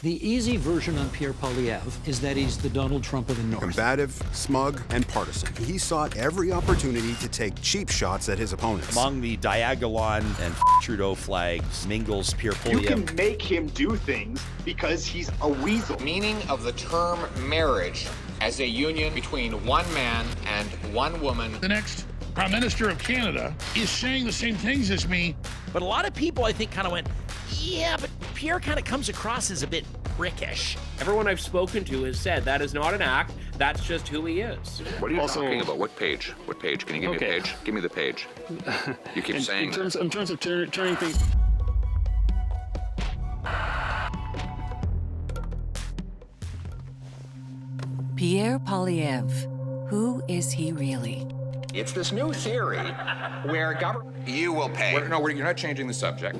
The easy version on Pierre Poilievre is that he's the Donald Trump of the North. Combative, smug, and partisan, he sought every opportunity to take cheap shots at his opponents. Among the Diagolon and Trudeau flags mingles Pierre Poilievre. You can make him do things because he's a weasel. Meaning of the term marriage as a union between one man and one woman. The next Prime Minister of Canada is saying the same things as me. But a lot of people, I think, kind of went, yeah, but Pierre kind of comes across as a bit prickish. Everyone I've spoken to has said that is not an act, that's just who he is. What are you talking about? What page? What page? Can you give me a page? Give me the page. You keep saying in terms of turning things. Pierre Poilievre. Who is he really? It's this new theory where government... You will pay. No, you're not changing the subject.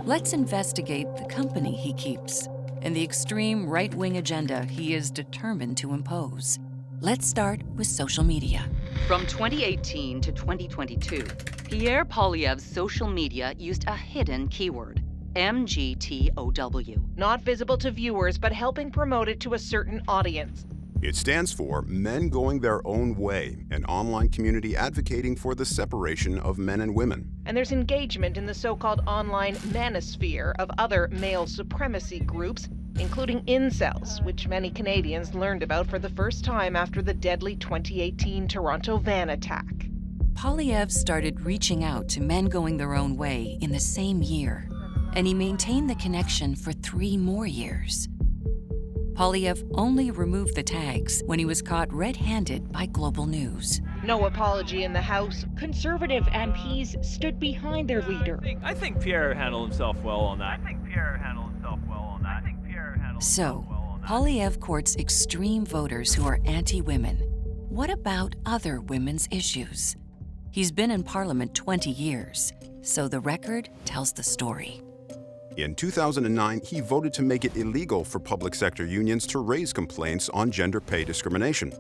Let's investigate the company he keeps and the extreme right-wing agenda he is determined to impose. Let's start with social media. From 2018 to 2022, Pierre Poilievre's social media used a hidden keyword, MGTOW. Not visible to viewers, but helping promote it to a certain audience. It stands for Men Going Their Own Way, an online community advocating for the separation of men and women. And there's engagement in the so-called online manosphere of other male supremacy groups, including incels, which many Canadians learned about for the first time after the deadly 2018 Toronto van attack. Poilievre started reaching out to men going their own way in the same year, and he maintained the connection for 3 more years. Poilievre only removed the tags when he was caught red-handed by Global News. No apology in the House. Conservative MPs stood behind their leader. I think Pierre handled himself well on that. So, Poilievre courts extreme voters who are anti-women. What about other women's issues? He's been in Parliament 20 years, so the record tells the story. In 2009, he voted to make it illegal for public sector unions to raise complaints on gender pay discrimination.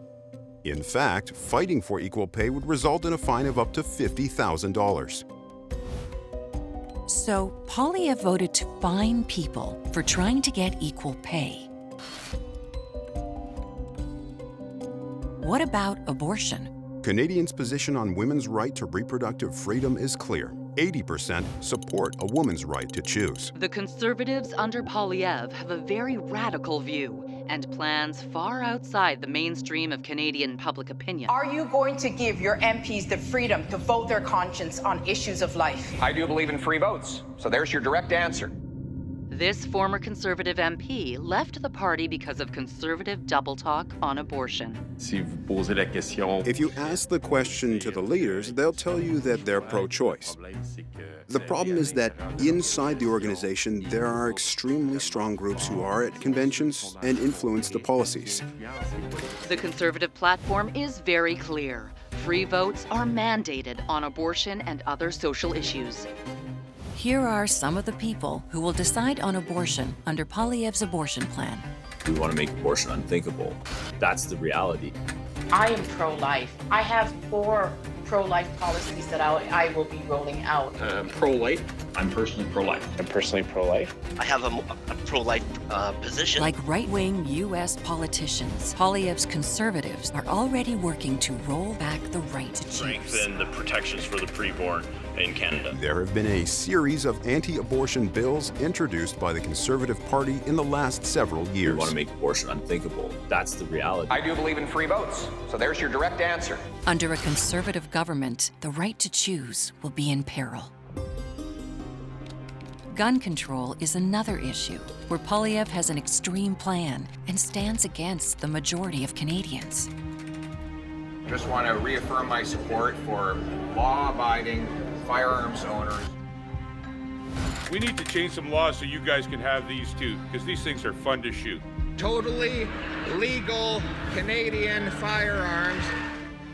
In fact, fighting for equal pay would result in a fine of up to $50,000. So, Poilievre voted to fine people for trying to get equal pay. What about abortion? Canadians' position on women's right to reproductive freedom is clear. 80% support a woman's right to choose. The Conservatives under Poilievre have a very radical view and plans far outside the mainstream of Canadian public opinion. Are you going to give your MPs the freedom to vote their conscience on issues of life? I do believe in free votes, so there's your direct answer. This former Conservative MP left the party because of Conservative double talk on abortion. If you ask the question to the leaders, they'll tell you that they're pro-choice. The problem is that inside the organization, there are extremely strong groups who are at conventions and influence the policies. The Conservative platform is very clear. Free votes are mandated on abortion and other social issues. Here are some of the people who will decide on abortion under Poilievre's abortion plan. We want to make abortion unthinkable. That's the reality. I am pro-life. I have 4 pro-life policies that I will be rolling out. Pro-life? I'm personally pro-life. I'm personally pro-life. I have a pro-life position. Like right-wing U.S. politicians, Poilievre's Conservatives are already working to roll back the right to choose. Strengthen the protections for the preborn in Canada. There have been a series of anti-abortion bills introduced by the Conservative Party in the last several years. We want to make abortion unthinkable. That's the reality. I do believe in free votes, so there's your direct answer. Under a Conservative government, the right to choose will be in peril. Gun control is another issue where Poilievre has an extreme plan and stands against the majority of Canadians. Just want to reaffirm my support for law-abiding firearms owners. We need to change some laws so you guys can have these too, because these things are fun to shoot. Totally legal Canadian firearms.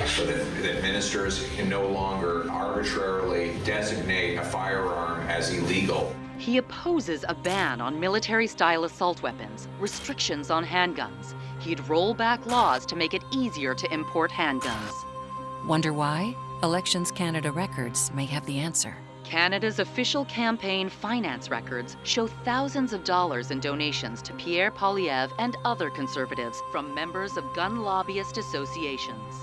So that ministers can no longer arbitrarily designate a firearm as illegal. He opposes a ban on military-style assault weapons, restrictions on handguns. He'd roll back laws to make it easier to import handguns. Wonder why? Elections Canada records may have the answer. Canada's official campaign finance records show thousands of dollars in donations to Pierre Poilievre and other conservatives from members of gun lobbyist associations.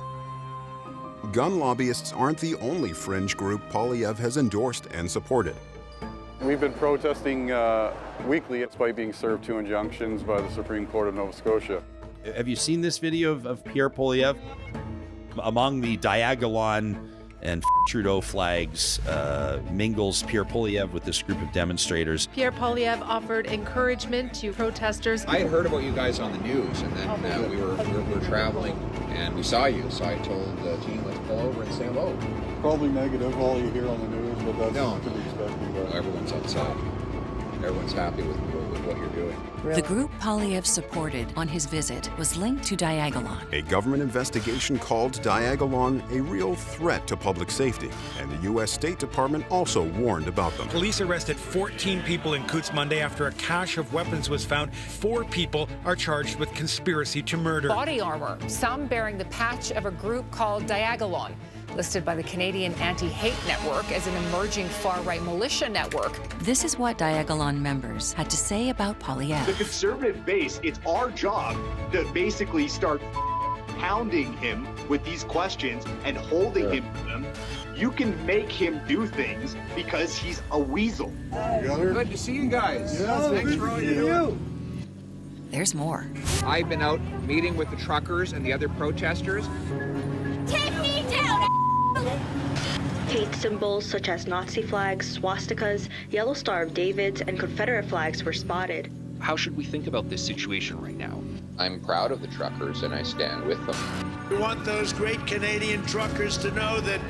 Gun lobbyists aren't the only fringe group Poilievre has endorsed and supported. We've been protesting weekly despite being served 2 injunctions by the Supreme Court of Nova Scotia. Have you seen this video of Pierre Poilievre? Among the Diagolon and Trudeau flags mingles Pierre Poilievre with this group of demonstrators. Pierre Poilievre offered encouragement to protesters. I had heard about you guys on the news, and then we were traveling, and we saw you, so I told the team, let's pull over and say hello. Probably negative, all you hear on the news, but that's to be expected. Well, everyone's outside. Everyone's happy with what you're doing. The group Poilievre supported on his visit was linked to Diagolon. A government investigation called Diagolon a real threat to public safety, and the U.S. State Department also warned about them. Police arrested 14 people in Coutts Monday after a cache of weapons was found. 4 people are charged with conspiracy to murder. Body armor, some bearing the patch of a group called Diagolon, listed by the Canadian Anti-Hate Network as an emerging far-right militia network. This is what Diagolon members had to say about Poilievre. The conservative base, it's our job to basically start pounding him with these questions and holding him to them. You can make him do things because he's a weasel. Good to see you guys. Thanks for all you do. There's more. I've been out meeting with the truckers and the other protesters. Take me down! Hate symbols such as Nazi flags, swastikas, Yellow Star of Davids, and Confederate flags were spotted. How should we think about this situation right now? I'm proud of the truckers, and I stand with them. We want those great Canadian truckers to know that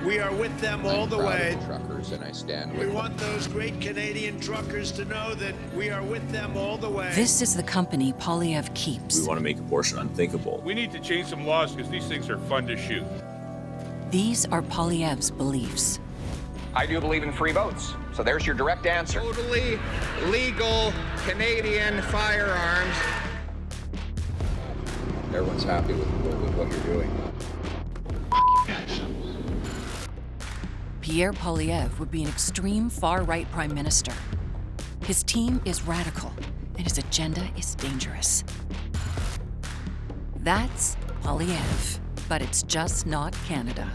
we are with them all the way. I'm proud of the truckers, and I stand with them. We want those great Canadian truckers to know that we are with them all the way. This is the company Poilievre keeps. We want to make abortion unthinkable. We need to change some laws because these things are fun to shoot. These are Poilievre's beliefs. I do believe in free votes, so there's your direct answer. Totally legal Canadian firearms. Everyone's happy with what you're doing. Pierre Poilievre would be an extreme far-right prime minister. His team is radical, and his agenda is dangerous. That's Poilievre, but it's just not Canada.